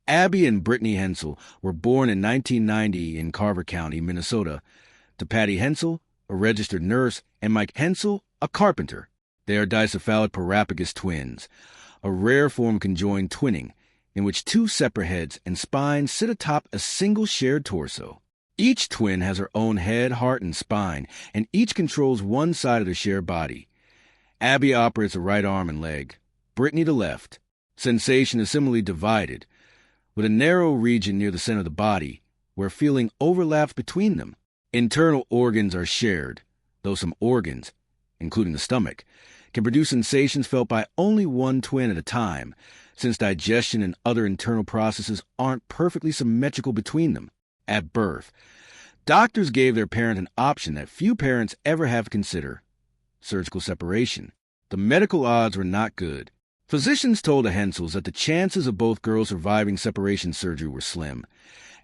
Abby and Brittany Hensel were born in 1990 in Carver County, Minnesota, to Patty Hensel, a registered nurse, and Mike Hensel, a carpenter. They are dicephalic parapagus twins, a rare form of conjoined twinning, in which two separate heads and spines sit atop a single shared torso. Each twin has her own head, heart, and spine, and each controls one side of the shared body. Abby operates the right arm and leg, Brittany the left. Sensation is similarly divided, with a narrow region near the center of the body, where feeling overlaps between them. Internal organs are shared, though some organs, including the stomach, can produce sensations felt by only one twin at a time, since digestion and other internal processes aren't perfectly symmetrical between them. At birth, doctors gave their parent an option that few parents ever have to consider: surgical separation. The medical odds were not good. Physicians told the Hensels that the chances of both girls surviving separation surgery were slim,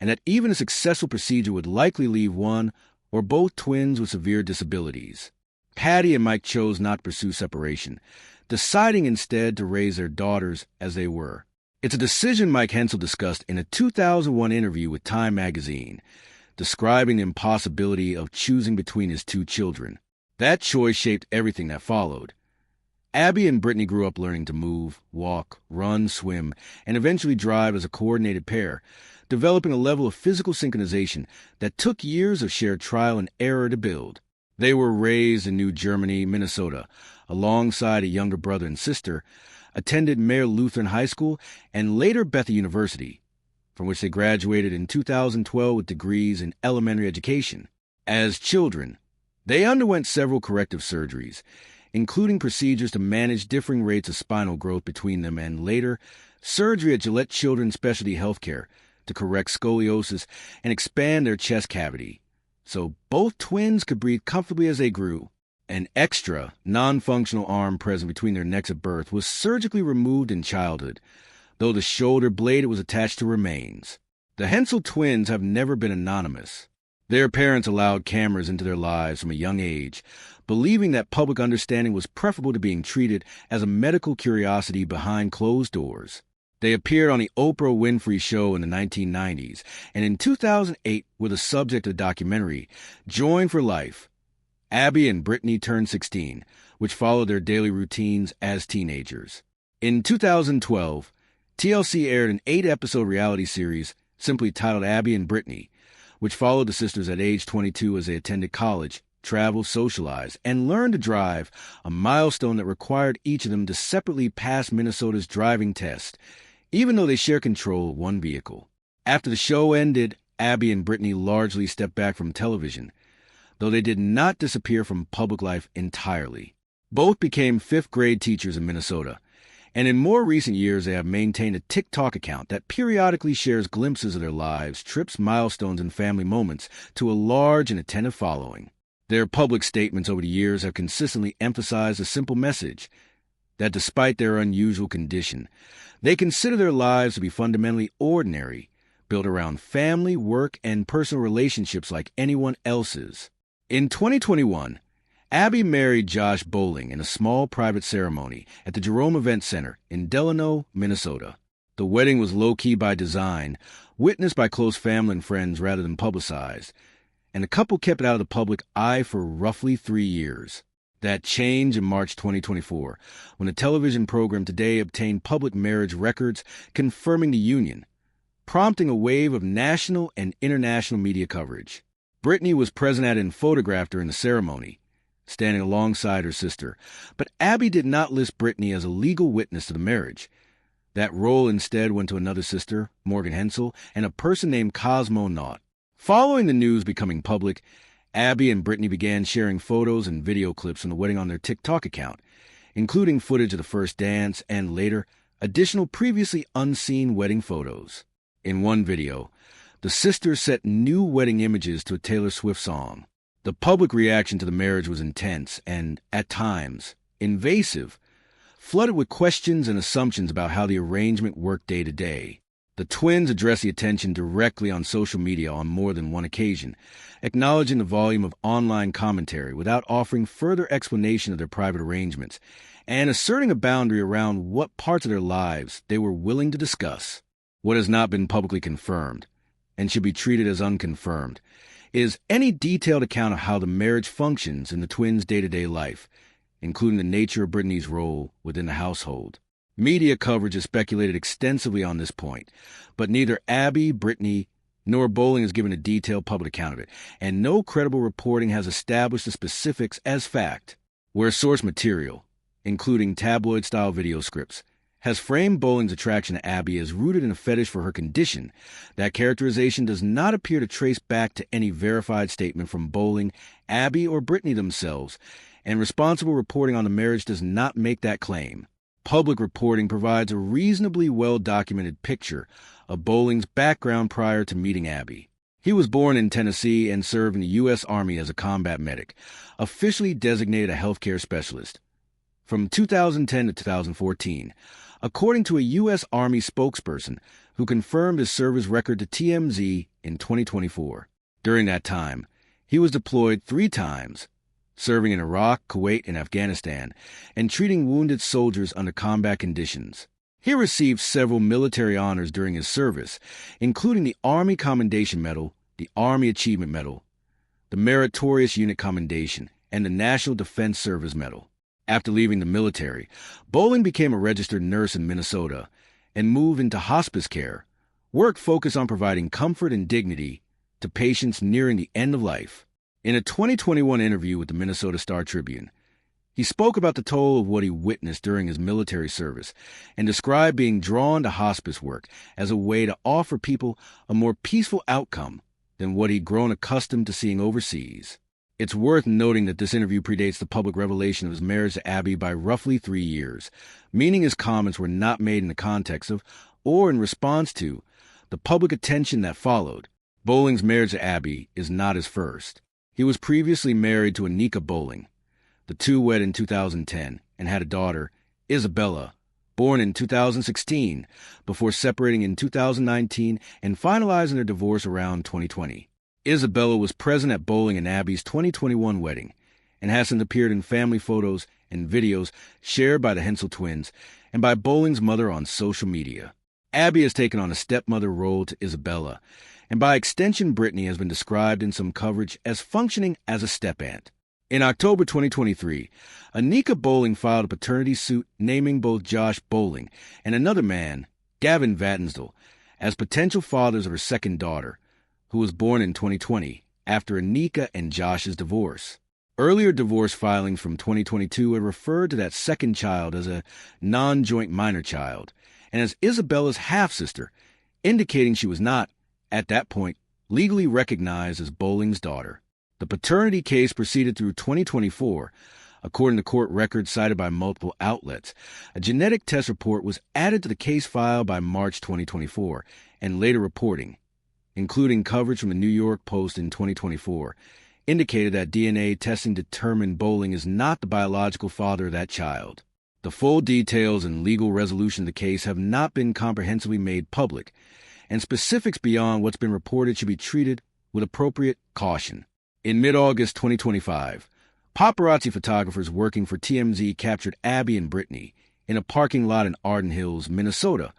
and that even a successful procedure would likely leave one or both twins with severe disabilities. Patty and Mike chose not to pursue separation, deciding instead to raise their daughters as they were. It's a decision Mike Hensel discussed in a 2001 interview with Time magazine, describing the impossibility of choosing between his two children. That choice shaped everything that followed. Abby and Brittany grew up learning to move, walk, run, swim, and eventually drive as a coordinated pair, developing a level of physical synchronization that took years of shared trial and error to build. They were raised in New Germany, Minnesota, alongside a younger brother and sister, attended Mayer Lutheran High School, and later Bethel University, from which they graduated in 2012 with degrees in elementary education. As children, they underwent several corrective surgeries, including procedures to manage differing rates of spinal growth between them, and later, surgery at Gillette Children's Specialty Healthcare to correct scoliosis and expand their chest cavity, so both twins could breathe comfortably as they grew. An extra, non-functional arm present between their necks at birth was surgically removed in childhood, though the shoulder blade it was attached to remains. The Hensel twins have never been anonymous. Their parents allowed cameras into their lives from a young age, believing that public understanding was preferable to being treated as a medical curiosity behind closed doors. They appeared on the Oprah Winfrey Show in the 1990s, and in 2008 were the subject of the documentary Joined for Life. Abby and Brittany turned 16, which followed their daily routines as teenagers. In 2012, TLC aired an 8-episode reality series simply titled Abby and Brittany, which followed the sisters at age 22 as they attended college, traveled, socialized, and learned to drive, a milestone that required each of them to separately pass Minnesota's driving test, even though they share control of one vehicle. After the show ended, Abby and Brittany largely stepped back from television, though they did not disappear from public life entirely. Both became 5th-grade teachers in Minnesota, and in more recent years they have maintained a TikTok account that periodically shares glimpses of their lives, trips, milestones, and family moments to a large and attentive following. Their public statements over the years have consistently emphasized a simple message: that despite their unusual condition, they consider their lives to be fundamentally ordinary, built around family, work, and personal relationships like anyone else's. In 2021, Abby married Josh Bowling in a small private ceremony at the Jerome Event Center in Delano, Minnesota. The wedding was low-key by design, witnessed by close family and friends rather than publicized, and the couple kept it out of the public eye for roughly 3 years. That changed in March 2024, when the television program Today obtained public marriage records confirming the union, prompting a wave of national and international media coverage. Brittany was present at and photographed during the ceremony, standing alongside her sister, but Abby did not list Brittany as a legal witness to the marriage. That role instead went to another sister, Morgan Hensel, and a person named Cosmo Knott. Following the news becoming public, Abby and Brittany began sharing photos and video clips from the wedding on their TikTok account, including footage of the first dance and, later, additional previously unseen wedding photos. In one video, the sisters set new wedding images to a Taylor Swift song. The public reaction to the marriage was intense and, at times, invasive, flooded with questions and assumptions about how the arrangement worked day to day. The twins addressed the attention directly on social media on more than one occasion, acknowledging the volume of online commentary without offering further explanation of their private arrangements, and asserting a boundary around what parts of their lives they were willing to discuss. What has not been publicly confirmed, and should be treated as unconfirmed, is any detailed account of how the marriage functions in the twins' day-to-day life, including the nature of Brittany's role within the household. Media coverage has speculated extensively on this point, but neither Abby, Brittany, nor Bowling has given a detailed public account of it, and no credible reporting has established the specifics as fact. Where source material, including tabloid-style video scripts, has framed Bowling's attraction to Abby as rooted in a fetish for her condition, that characterization does not appear to trace back to any verified statement from Bowling, Abby, or Brittany themselves, and responsible reporting on the marriage does not make that claim. Public reporting provides a reasonably well-documented picture of Bowling's background prior to meeting Abby. He was born in Tennessee and served in the U.S. Army as a combat medic, officially designated a healthcare specialist. From 2010 to 2014, according to a U.S. Army spokesperson who confirmed his service record to TMZ in 2024. During that time, he was deployed 3 times, serving in Iraq, Kuwait, and Afghanistan, and treating wounded soldiers under combat conditions. He received several military honors during his service, including the Army Commendation Medal, the Army Achievement Medal, the Meritorious Unit Commendation, and the National Defense Service Medal. After leaving the military, Bowling became a registered nurse in Minnesota and moved into hospice care, work focused on providing comfort and dignity to patients nearing the end of life. In a 2021 interview with the Minnesota Star-Tribune, he spoke about the toll of what he witnessed during his military service and described being drawn to hospice work as a way to offer people a more peaceful outcome than what he'd grown accustomed to seeing overseas. It's worth noting that this interview predates the public revelation of his marriage to Abby by roughly 3 years, meaning his comments were not made in the context of, or in response to, the public attention that followed. Bowling's marriage to Abby is not his first. He was previously married to Anika Bowling. The two wed in 2010 and had a daughter, Isabella, born in 2016, before separating in 2019 and finalizing their divorce around 2020. Isabella was present at Bowling and Abby's 2021 wedding and has since appeared in family photos and videos shared by the Hensel twins and by Bowling's mother on social media. Abby has taken on a stepmother role to Isabella, and by extension Brittany has been described in some coverage as functioning as a step-aunt. In October 2023, Anika Bowling filed a paternity suit naming both Josh Bowling and another man, Gavin Vatnsdal, as potential fathers of her second daughter, who was born in 2020 after Anika and Josh's divorce. Earlier divorce filings from 2022 had referred to that second child as a non-joint minor child and as Isabella's half-sister, indicating she was not, at that point, legally recognized as Bowling's daughter. The paternity case proceeded through 2024. According to court records cited by multiple outlets, a genetic test report was added to the case file by March 2024, and later reporting, including coverage from the New York Post in 2024, indicated that DNA testing determined Bowling is not the biological father of that child. The full details and legal resolution of the case have not been comprehensively made public, and specifics beyond what's been reported should be treated with appropriate caution. In mid-August 2025, paparazzi photographers working for TMZ captured Abby and Brittany in a parking lot in Arden Hills, Minnesota,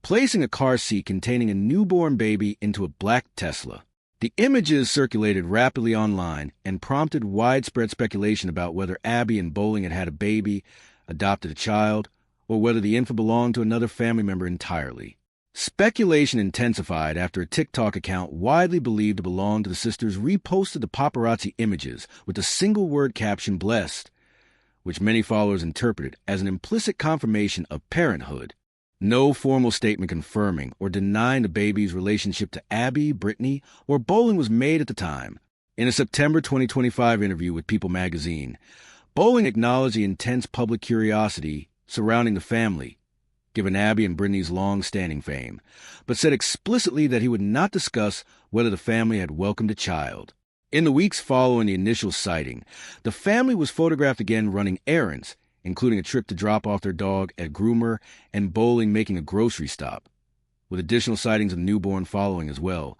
placing a car seat containing a newborn baby into a black Tesla. The images circulated rapidly online and prompted widespread speculation about whether Abby and Bowling had had a baby, adopted a child, or whether the infant belonged to another family member entirely. Speculation intensified after a TikTok account widely believed to belong to the sisters reposted the paparazzi images with a single-word caption, "blessed," which many followers interpreted as an implicit confirmation of parenthood. No formal statement confirming or denying the baby's relationship to Abby, Brittany, or Bowling was made at the time. In a September 2025 interview with People magazine, Bowling acknowledged the intense public curiosity surrounding the family, given Abby and Brittany's long-standing fame, but said explicitly that he would not discuss whether the family had welcomed a child. In the weeks following the initial sighting, the family was photographed again running errands, including a trip to drop off their dog at groomer and Bowling making a grocery stop, with additional sightings of the newborn following as well,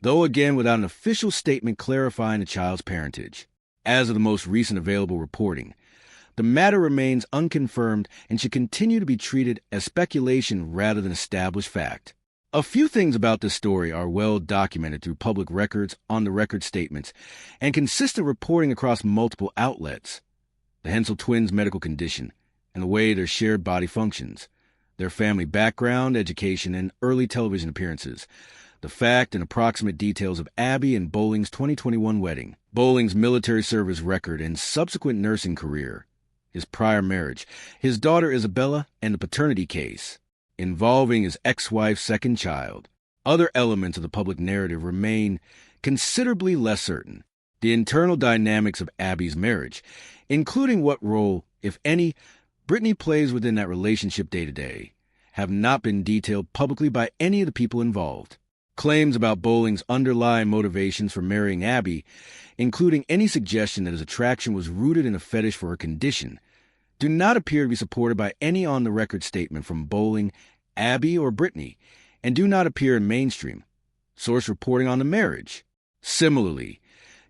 though again without an official statement clarifying the child's parentage. As of the most recent available reporting, the matter remains unconfirmed and should continue to be treated as speculation rather than established fact. A few things about this story are well documented through public records, on-the-record statements, and consistent reporting across multiple outlets. The Hensel twins' medical condition and the way their shared body functions, their family background, education, and early television appearances, the fact and approximate details of Abby and Bowling's 2021 wedding, Bowling's military service record and subsequent nursing career, his prior marriage, his daughter Isabella, and the paternity case involving his ex-wife's second child. Other elements of the public narrative remain considerably less certain. The internal dynamics of Abby's marriage, including what role, if any, Brittany plays within that relationship day to day, have not been detailed publicly by any of the people involved. Claims about Bowling's underlying motivations for marrying Abby, including any suggestion that his attraction was rooted in a fetish for her condition, do not appear to be supported by any on-the-record statement from Bowling, Abby, or Brittany, and do not appear in mainstream source reporting on the marriage. Similarly,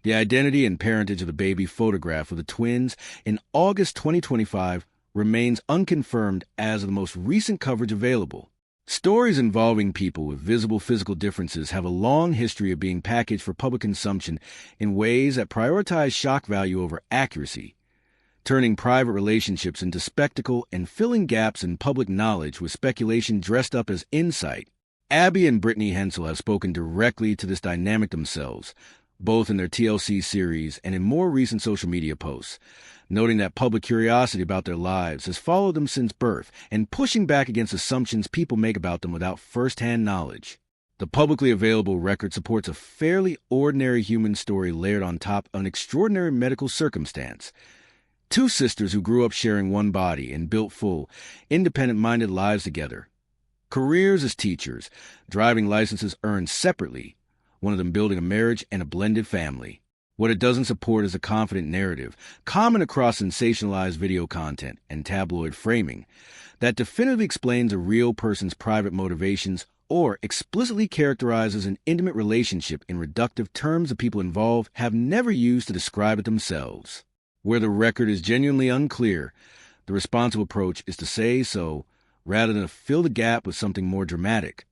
the identity and parentage of the baby photograph of the twins in August 2025 remains unconfirmed as of the most recent coverage available. Stories involving people with visible physical differences have a long history of being packaged for public consumption in ways that prioritize shock value over accuracy, turning private relationships into spectacle and filling gaps in public knowledge with speculation dressed up as insight. Abby and Brittany Hensel have spoken directly to this dynamic themselves, both in their TLC series and in more recent social media posts, noting that public curiosity about their lives has followed them since birth and pushing back against assumptions people make about them without first-hand knowledge. The publicly available record supports a fairly ordinary human story layered on top of an extraordinary medical circumstance. Two sisters who grew up sharing one body and built full, independent-minded lives together. Careers as teachers, driving licenses earned separately, one of them building a marriage and a blended family. What it doesn't support is a confident narrative, common across sensationalized video content and tabloid framing, that definitively explains a real person's private motivations or explicitly characterizes an intimate relationship in reductive terms the people involved have never used to describe it themselves. Where the record is genuinely unclear, the responsible approach is to say so rather than to fill the gap with something more dramatic.